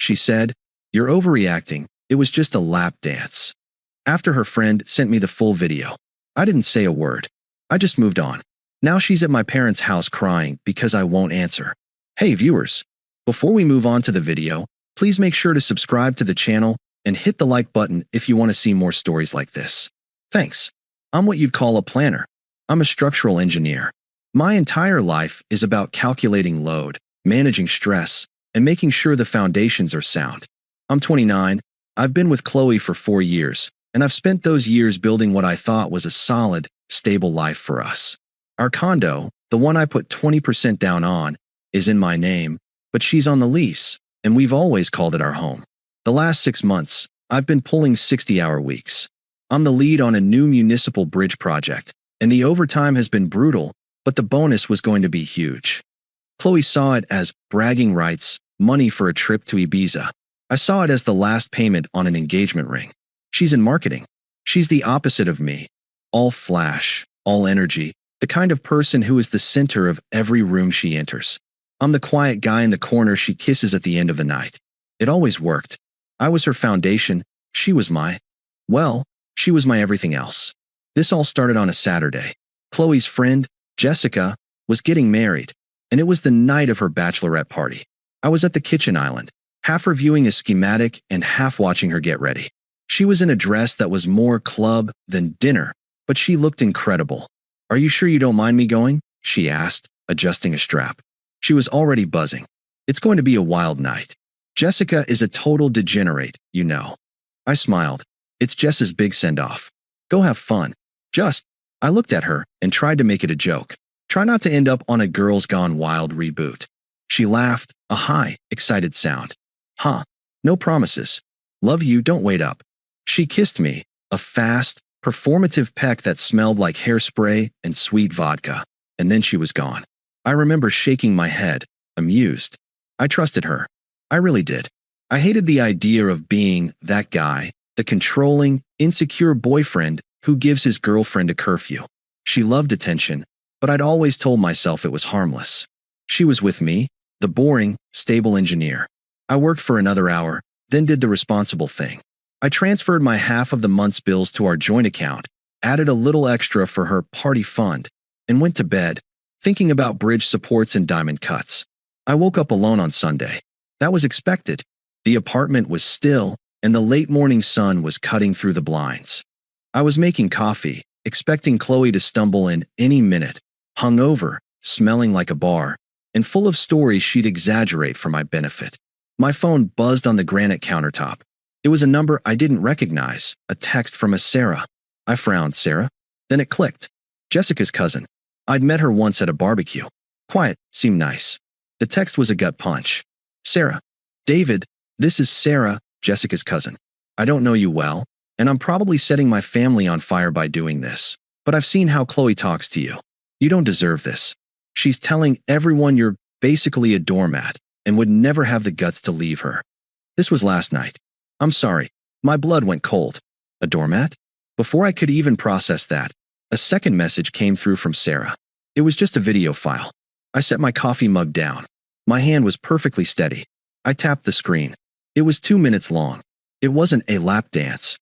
She said, "You're overreacting. It was just a lap dance." After her friend sent me the full video, I didn't say a word. I just moved on. Now she's at my parents' house crying because I won't answer. Hey viewers, before we move on to the video, please make sure to subscribe to the channel and hit the like button if you want to see more stories like this. Thanks. I'm what you'd call a planner. I'm a structural engineer. My entire life is about calculating load, managing stress, and making sure the foundations are sound. I'm 29, I've been with Qley for 4 years, and I've spent those years building what I thought was a solid, stable life for us. Our condo, the one I put 20% down on, is in my name, but she's on the lease, and we've always called it our home. The last 6 months, I've been pulling 60-hour weeks. I'm the lead on a new municipal bridge project, and the overtime has been brutal, but the bonus was going to be huge. Qley saw it as bragging rights, money for a trip to Ibiza. I saw it as the last payment on an engagement ring. She's in marketing. She's the opposite of me. All flash, all energy, the kind of person who is the center of every room she enters. I'm the quiet guy in the corner she kisses at the end of the night. It always worked. I was her foundation, she was she was my everything else. This all started on a Saturday. Qley's friend, Jessica, was getting married, and it was the night of her bachelorette party. I was at the kitchen island, half reviewing a schematic and half watching her get ready. She was in a dress that was more club than dinner, but she looked incredible. "Are you sure you don't mind me going?" she asked, adjusting a strap. She was already buzzing. "It's going to be a wild night. Jessica is a total degenerate, you know." I smiled. "It's Jess's big send-off. Go have fun." I looked at her and tried to make it a joke. Try not to end up on a Girls Gone Wild reboot. She laughed, a high, excited sound. "Huh, no promises. Love you, don't wait up." She kissed me, a fast, performative peck that smelled like hairspray and sweet vodka, and then she was gone. I remember shaking my head, amused. I trusted her. I really did. I hated the idea of being that guy, the controlling, insecure boyfriend who gives his girlfriend a curfew. She loved attention, but I'd always told myself it was harmless. She was with me, the boring, stable engineer. I worked for another hour, then did the responsible thing. I transferred my half of the month's bills to our joint account, added a little extra for her party fund, and went to bed, thinking about bridge supports and diamond cuts. I woke up alone on Sunday. That was expected. The apartment was still, and the late morning sun was cutting through the blinds. I was making coffee, expecting Qley to stumble in any minute, hungover, smelling like a bar, and full of stories she'd exaggerate for my benefit. My phone buzzed on the granite countertop. It was a number I didn't recognize, a text from a Sarah. I frowned. Sarah? Then it clicked. Jessica's cousin. I'd met her once at a barbecue. Quiet, seemed nice. The text was a gut punch. "Sarah. David, this is Sarah, Jessica's cousin. I don't know you well, and I'm probably setting my family on fire by doing this, but I've seen how Qley talks to you. You don't deserve this. She's telling everyone you're basically a doormat and would never have the guts to leave her. This was last night. I'm sorry. My blood went cold. A doormat?" Before I could even process that, a second message came through from Sarah. It was just a video file. I set my coffee mug down. My hand was perfectly steady. I tapped the screen. It was 2 minutes long. It wasn't a lap dance.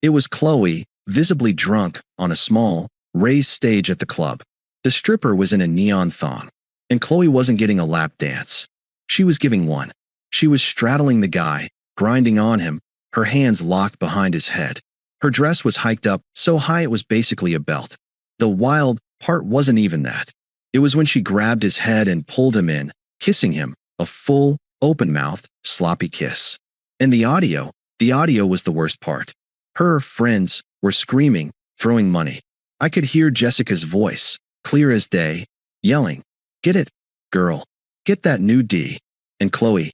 It was Qley, visibly drunk, on a small, raised stage at the club. The stripper was in a neon thong, and Qley wasn't getting a lap dance. She was giving one. She was straddling the guy, grinding on him, her hands locked behind his head. Her dress was hiked up so high it was basically a belt. The wild part wasn't even that. It was when she grabbed his head and pulled him in, kissing him, a full, open-mouthed, sloppy kiss. And the audio was the worst part. Her friends were screaming, throwing money. I could hear Jessica's voice, clear as day, yelling, "Get it, girl. Get that new D." And Qley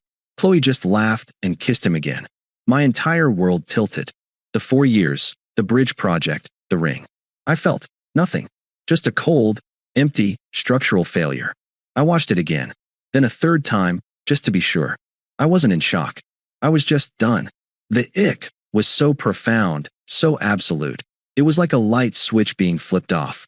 just laughed and kissed him again. My entire world tilted. The 4 years, the bridge project, the ring. I felt nothing. Just a cold, empty, structural failure. I watched it again. Then a third time, just to be sure. I wasn't in shock. I was just done. The ick was so profound, so absolute. It was like a light switch being flipped off.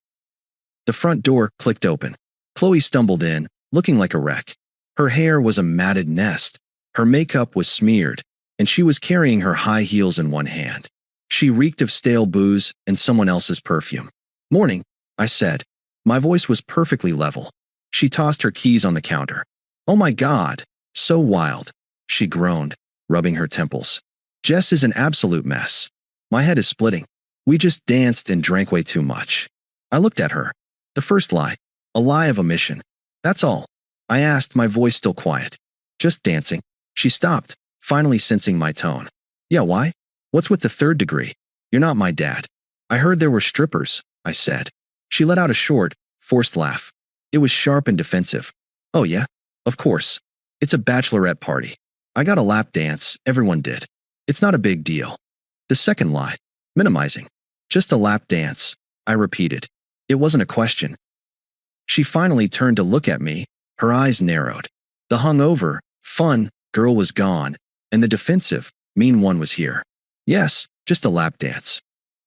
The front door clicked open. Qley stumbled in, looking like a wreck. Her hair was a matted nest. Her makeup was smeared, and she was carrying her high heels in one hand. She reeked of stale booze and someone else's perfume. "Morning," I said. My voice was perfectly level. She tossed her keys on the counter. "Oh my God, so wild," she groaned, rubbing her temples. "Jess is an absolute mess. My head is splitting. We just danced and drank way too much." I looked at her. The first lie. A lie of omission. "That's all?" I asked, my voice still quiet. "Just dancing." She stopped, finally sensing my tone. "Yeah, why? What's with the third degree? You're not my dad." "I heard there were strippers," I said. She let out a short, forced laugh. It was sharp and defensive. "Oh yeah? Of course. It's a bachelorette party. I got a lap dance, everyone did. It's not a big deal." The second lie. Minimizing. "Just a lap dance," I repeated. It wasn't a question. She finally turned to look at me, her eyes narrowed. The hungover, fun girl was gone, and the defensive, mean one was here. "Yes, just a lap dance."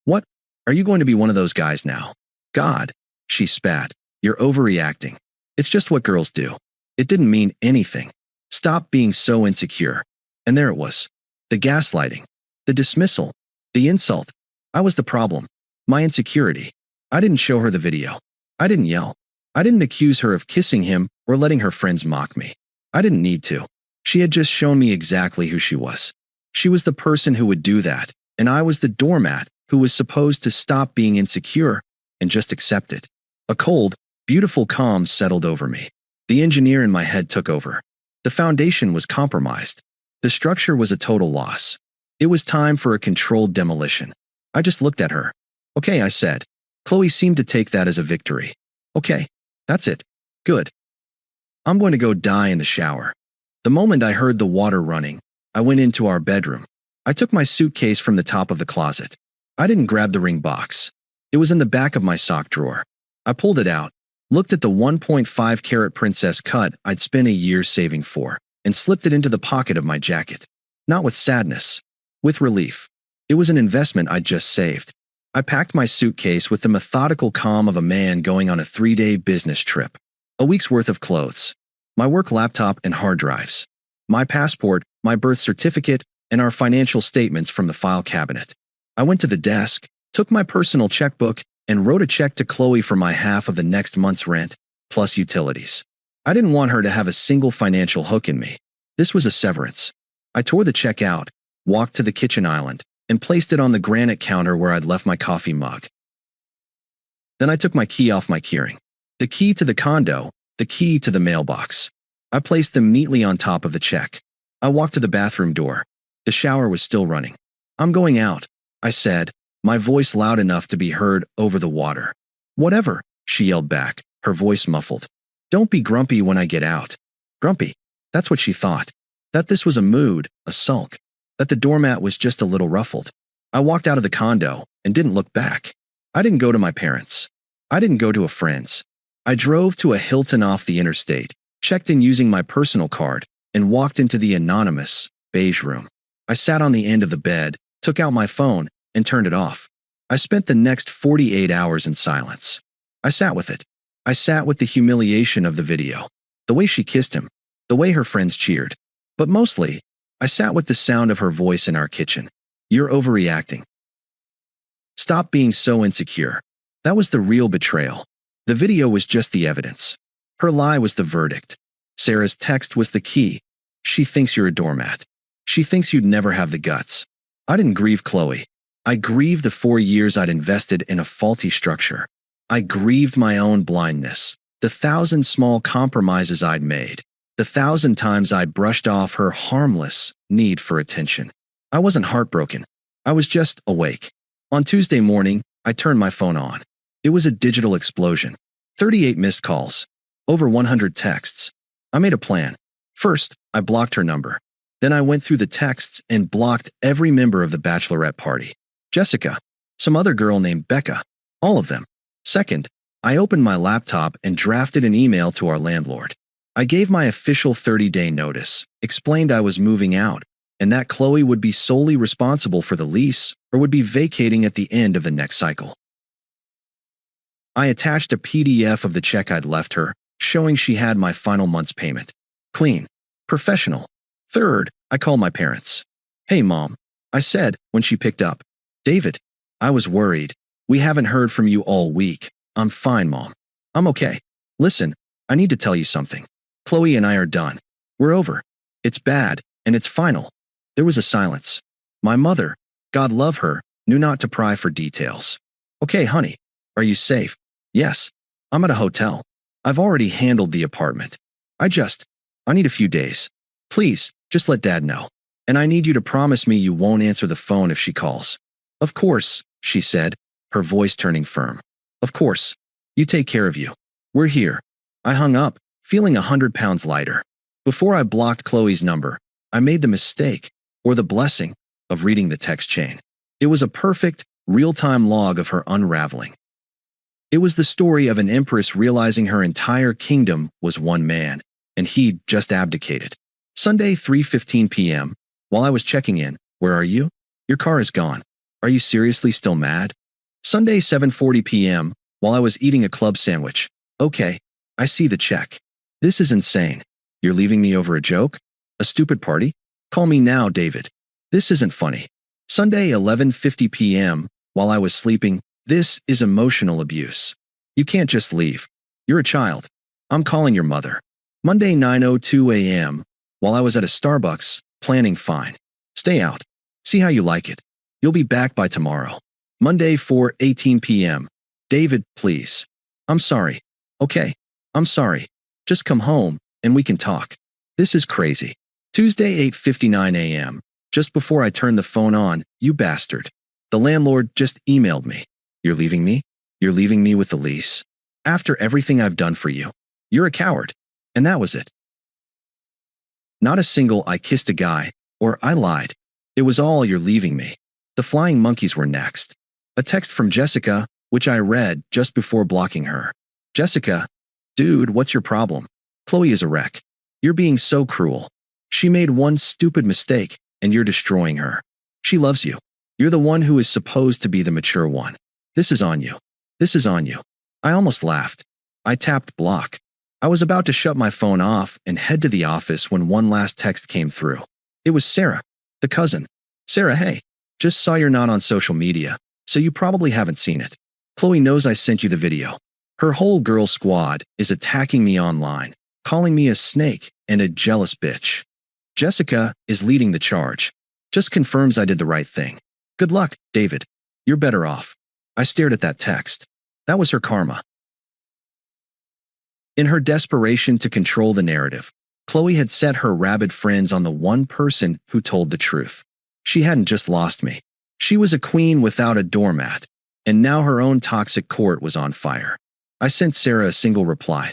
"What? Are you going to be one of those guys now?" "God," she spat, "you're overreacting. It's just what girls do." It didn't mean anything. Stop being so insecure. And there it was. The gaslighting. The dismissal. The insult. I was the problem. My insecurity. I didn't show her the video. I didn't yell. I didn't accuse her of kissing him or letting her friends mock me. I didn't need to. She had just shown me exactly who she was. She was the person who would do that, and I was the doormat who was supposed to stop being insecure and just accept it. A cold, beautiful calm settled over me. The engineer in my head took over. The foundation was compromised. The structure was a total loss. It was time for a controlled demolition. I just looked at her. "Okay," I said. Qley seemed to take that as a victory. "Okay, that's it. Good. I'm going to go die in the shower." The moment I heard the water running, I went into our bedroom. I took my suitcase from the top of the closet. I didn't grab the ring box. It was in the back of my sock drawer. I pulled it out, looked at the 1.5 carat princess cut I'd spent a year saving for, and slipped it into the pocket of my jacket. Not with sadness, with relief. It was an investment I'd just saved. I packed my suitcase with the methodical calm of a man going on a 3-day business trip. A week's worth of clothes. My work laptop and hard drives. My passport, my birth certificate, and our financial statements from the file cabinet. I went to the desk, took my personal checkbook, and wrote a check to Qley for my half of the next month's rent, plus utilities. I didn't want her to have a single financial hook in me. This was a severance. I tore the check out, walked to the kitchen island, and placed it on the granite counter where I'd left my coffee mug. Then I took my key off my keyring. The key to the condo, the key to the mailbox. I placed them neatly on top of the check. I walked to the bathroom door. The shower was still running. "I'm going out," I said, my voice loud enough to be heard over the water. "Whatever," she yelled back, her voice muffled. "Don't be grumpy when I get out." Grumpy. That's what she thought. That this was a mood, a sulk. That the doormat was just a little ruffled. I walked out of the condo and didn't look back. I didn't go to my parents. I didn't go to a friend's. I drove to a Hilton off the interstate, checked in using my personal card, and walked into the anonymous, beige room. I sat on the end of the bed, took out my phone, and turned it off. I spent the next 48 hours in silence. I sat with it. I sat with the humiliation of the video, the way she kissed him, the way her friends cheered. But mostly, I sat with the sound of her voice in our kitchen. "You're overreacting. Stop being so insecure." That was the real betrayal. The video was just the evidence. Her lie was the verdict. Sarah's text was the key. "She thinks you're a doormat. She thinks you'd never have the guts." I didn't grieve Qley. I grieved the 4 years I'd invested in a faulty structure. I grieved my own blindness, the 1,000 small compromises I'd made, the 1,000 times I'd brushed off her harmless need for attention. I wasn't heartbroken. I was just awake. On Tuesday morning, I turned my phone on. It was a digital explosion. 38 missed calls. Over 100 texts. I made a plan. First, I blocked her number. Then I went through the texts and blocked every member of the bachelorette party. Jessica, some other girl named Becca, all of them. Second, I opened my laptop and drafted an email to our landlord. I gave my official 30-day notice, explained I was moving out, and that Qley would be solely responsible for the lease or would be vacating at the end of the next cycle. I attached a PDF of the check I'd left her, showing she had my final month's payment. Clean. Professional. Third, I called my parents. Hey, Mom, I said when she picked up. David, I was worried. We haven't heard from you all week. I'm fine, Mom. I'm okay. Listen, I need to tell you something. Qley and I are done. We're over. It's bad, and it's final. There was a silence. My mother, God love her, knew not to pry for details. Okay, honey, are you safe? Yes. I'm at a hotel. I've already handled the apartment. I need a few days. Please, just let Dad know. And I need you to promise me you won't answer the phone if she calls. Of course, she said, her voice turning firm. Of course. You take care of you. We're here. I hung up, feeling 100 pounds lighter. Before I blocked Qley's number, I made the mistake, or the blessing, of reading the text chain. It was a perfect, real-time log of her unraveling. It was the story of an empress realizing her entire kingdom was one man, and he'd just abdicated. Sunday, 3:15 p.m. While I was checking in, where are you? Your car is gone. Are you seriously still mad? Sunday, 7:40 p.m. While I was eating a club sandwich. Okay, I see the check. This is insane. You're leaving me over a joke? A stupid party? Call me now, David. This isn't funny. Sunday, 11:50 p.m. While I was sleeping. This is emotional abuse. You can't just leave. You're a child. I'm calling your mother. Monday, 9:02 a.m. While I was at a Starbucks, planning fine. Stay out. See how you like it. You'll be back by tomorrow. Monday, 4:18 p.m. David, please. I'm sorry. Okay. I'm sorry. Just come home, and we can talk. This is crazy. Tuesday, 8:59 a.m. Just before I turned the phone on, you bastard. The landlord just emailed me. You're leaving me? You're leaving me with the lease? After everything I've done for you? You're a coward. And that was it. Not a single I kissed a guy, or I lied. It was all you're leaving me. The flying monkeys were next. A text from Jessica, which I read just before blocking her. Jessica, dude, what's your problem? Qley is a wreck. You're being so cruel. She made one stupid mistake, and you're destroying her. She loves you. You're the one who is supposed to be the mature one. This is on you. This is on you. I almost laughed. I tapped block. I was about to shut my phone off and head to the office when one last text came through. It was Sarah, the cousin. Sarah, hey, just saw you're not on social media, so you probably haven't seen it. Qley knows I sent you the video. Her whole girl squad is attacking me online, calling me a snake and a jealous bitch. Jessica is leading the charge. Just confirms I did the right thing. Good luck, David. You're better off. I stared at that text. That was her karma. In her desperation to control the narrative, Qley had set her rabid friends on the one person who told the truth. She hadn't just lost me. She was a queen without a doormat, and now her own toxic court was on fire. I sent Sarah a single reply.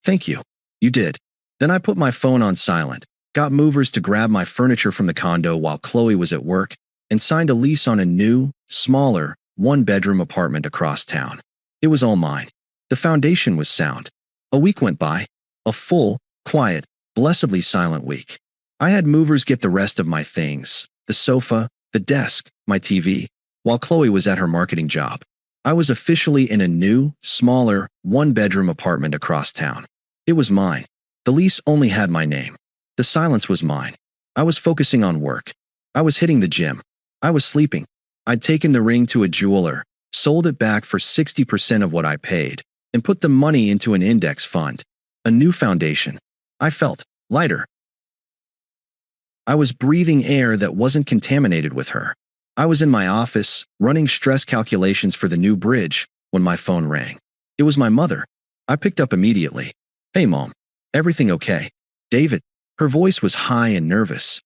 Thank you. You did. Then I put my phone on silent, got movers to grab my furniture from the condo while Qley was at work, and signed a lease on a new, smaller, one-bedroom apartment across town. It was all mine. The foundation was sound. A week went by. A full, quiet, blessedly silent week. I had movers get the rest of my things, the sofa, the desk, my TV, while Qley was at her marketing job. I was officially in a new, smaller, one-bedroom apartment across town. It was mine. The lease only had my name. The silence was mine. I was focusing on work. I was hitting the gym. I was sleeping. I'd taken the ring to a jeweler, sold it back for 60% of what I paid, and put the money into an index fund. A new foundation. I felt lighter. I was breathing air that wasn't contaminated with her. I was in my office, running stress calculations for the new bridge, when my phone rang. It was my mother. I picked up immediately. Hey, Mom. Everything okay? David. Her voice was high and nervous.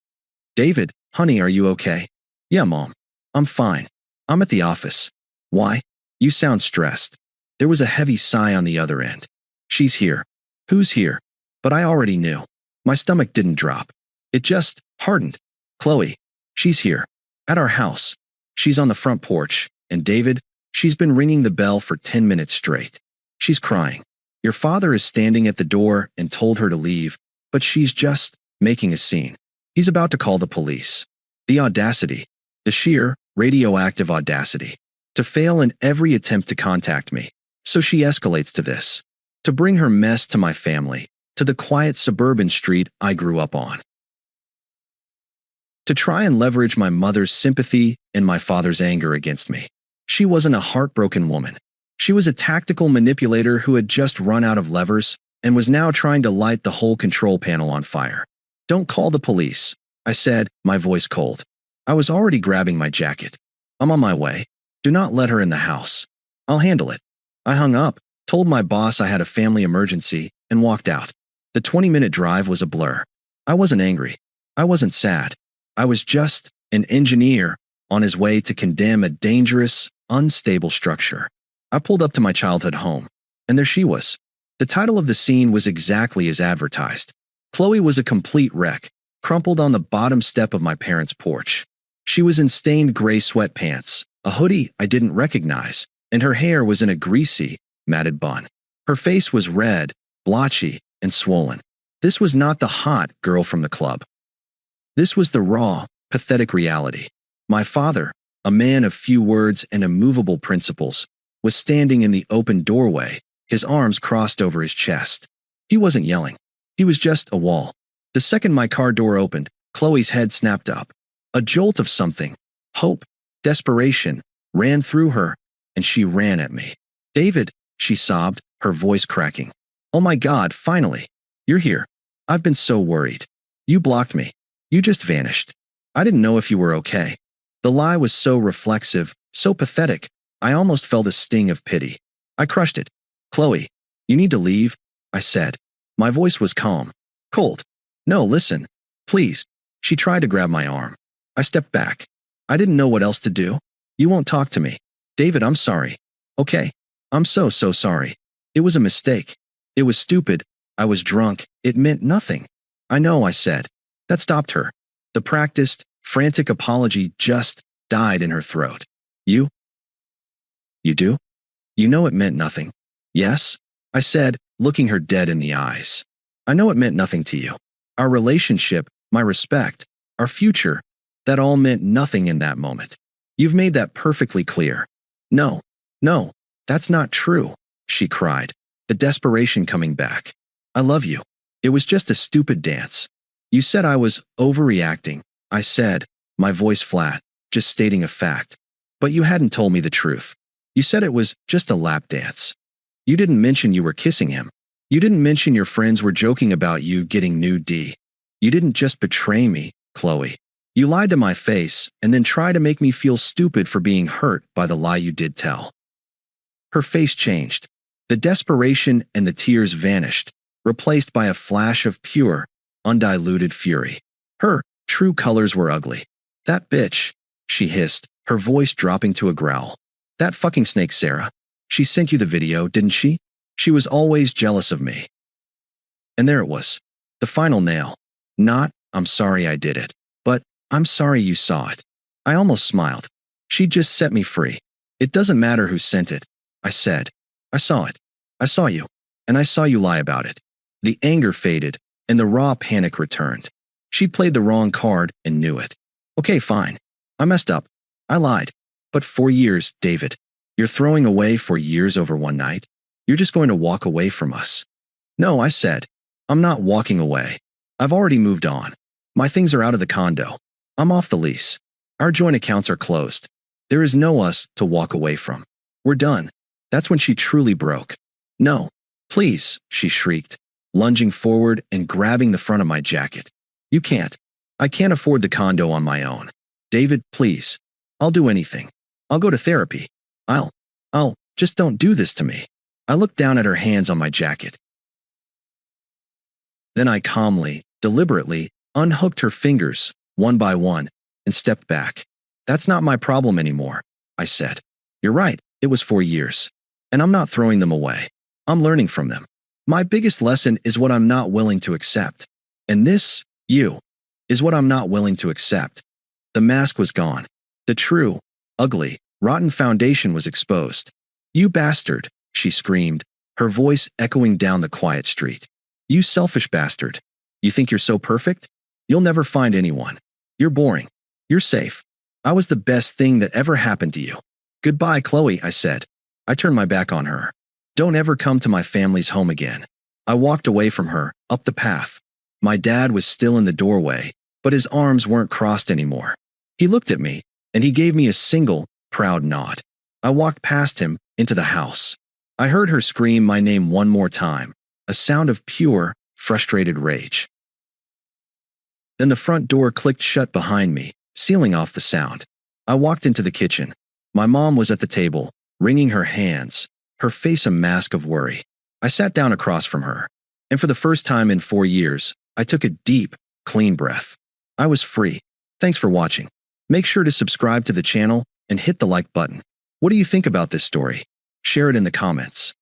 David, honey, are you okay? Yeah, Mom. I'm fine. I'm at the office. Why? You sound stressed. There was a heavy sigh on the other end. She's here. Who's here? But I already knew. My stomach didn't drop. It just hardened. Qley. She's here. At our house. She's on the front porch. And David, she's been ringing the bell for 10 minutes straight. She's crying. Your father is standing at the door and told her to leave, but she's just making a scene. He's about to call the police. The audacity. The sheer, radioactive audacity. To fail in every attempt to contact me. So she escalates to this. To bring her mess to my family. To the quiet suburban street I grew up on. to try and leverage my mother's sympathy and my father's anger against me. She wasn't a heartbroken woman. She was a tactical manipulator who had just run out of levers and was now trying to light the whole control panel on fire. "Don't call the police," I said, my voice cold. I was already grabbing my jacket. "I'm on my way. Do not let her in the house. I'll handle it." I hung up, told my boss I had a family emergency, and walked out. The 20-minute drive was a blur. I wasn't angry. I wasn't sad. I was just an engineer on his way to condemn a dangerous, unstable structure. I pulled up to my childhood home, and there she was. The title of the scene was exactly as advertised. Qley was a complete wreck, crumpled on the bottom step of my parents' porch. She was in stained gray sweatpants, a hoodie I didn't recognize, and her hair was in a greasy, matted bun. Her face was red, blotchy, and swollen. This was not the hot girl from the club. This was the raw, pathetic reality. My father, a man of few words and immovable principles, was standing in the open doorway, his arms crossed over his chest. He wasn't yelling. He was just a wall. The second my car door opened, Qley's head snapped up. A jolt of something, hope, desperation, ran through her, and she ran at me. "David," she sobbed, her voice cracking. "Oh my God, finally. You're here. I've been so worried. You blocked me. You just vanished. I didn't know if you were okay." The lie was so reflexive, so pathetic, I almost felt a sting of pity. I crushed it. "Qley, you need to leave," I said. My voice was calm, cold. "No, listen. Please." She tried to grab my arm. I stepped back. I didn't know what else to do. "You won't talk to me. David, I'm sorry." "Okay. I'm so sorry. It was a mistake. It was stupid. I was drunk. It meant nothing." "I know," I said. That stopped her. The practiced, frantic apology just died in her throat. You do? You know it meant nothing." "Yes," I said, looking her dead in the eyes. "I know it meant nothing to you. Our relationship, my respect, our future, that all meant nothing in that moment. You've made that perfectly clear." No, that's not true," she cried, the desperation coming back. "I love you. It was just a stupid dance. You said I was overreacting," I said, my voice flat, just stating a fact. "But you hadn't told me the truth. You said it was just a lap dance. You didn't mention you were kissing him. You didn't mention your friends were joking about you getting new D. You didn't just betray me, Qley. You lied to my face and then tried to make me feel stupid for being hurt by the lie you did tell." Her face changed. The desperation and the tears vanished, replaced by a flash of pure, undiluted fury. Her true colors were ugly. "That bitch," she hissed, her voice dropping to a growl. "That fucking snake Sarah. She sent you the video, didn't she? She was always jealous of me." And there it was. The final nail. Not, "I'm sorry I did it," but "I'm sorry you saw it." I almost smiled. She just set me free. "It doesn't matter who sent it," I said. "I saw it. I saw you. And I saw you lie about it." The anger faded, and the raw panic returned. She played the wrong card and knew it. "Okay, fine. I messed up. I lied. But 4 years, David. You're throwing away 4 years over one night? You're just going to walk away from us?" "No," I said. "I'm not walking away. I've already moved on. My things are out of the condo. I'm off the lease. Our joint accounts are closed. There is no us to walk away from. We're done." That's when she truly broke. "No, please," she shrieked, lunging forward and grabbing the front of my jacket. "You can't. I can't afford the condo on my own. David, please. I'll do anything. I'll go to therapy. I'll, just don't do this to me." I looked down at her hands on my jacket. Then I calmly, deliberately, unhooked her fingers, one by one, and stepped back. "That's not my problem anymore," I said. "You're right, it was 4 years. And I'm not throwing them away. I'm learning from them. My biggest lesson is what I'm not willing to accept. And this, you, is what I'm not willing to accept." The mask was gone. The true, ugly, rotten foundation was exposed. "You bastard," she screamed, her voice echoing down the quiet street. "You selfish bastard. You think you're so perfect? You'll never find anyone. You're boring. You're safe. I was the best thing that ever happened to you. Goodbye, Qley," I said. I turned my back on her. "Don't ever come to my family's home again." I walked away from her, up the path. My dad was still in the doorway, but his arms weren't crossed anymore. He looked at me, and he gave me a single, proud nod. I walked past him into the house. I heard her scream my name one more time, a sound of pure, frustrated rage. Then the front door clicked shut behind me, sealing off the sound. I walked into the kitchen. My mom was at the table, wringing her hands, her face a mask of worry. I sat down across from her, and for the first time in 4 years, I took a deep, clean breath. I was free. Thanks for watching. Make sure to subscribe to the channel and hit the like button. What do you think about this story? Share it in the comments.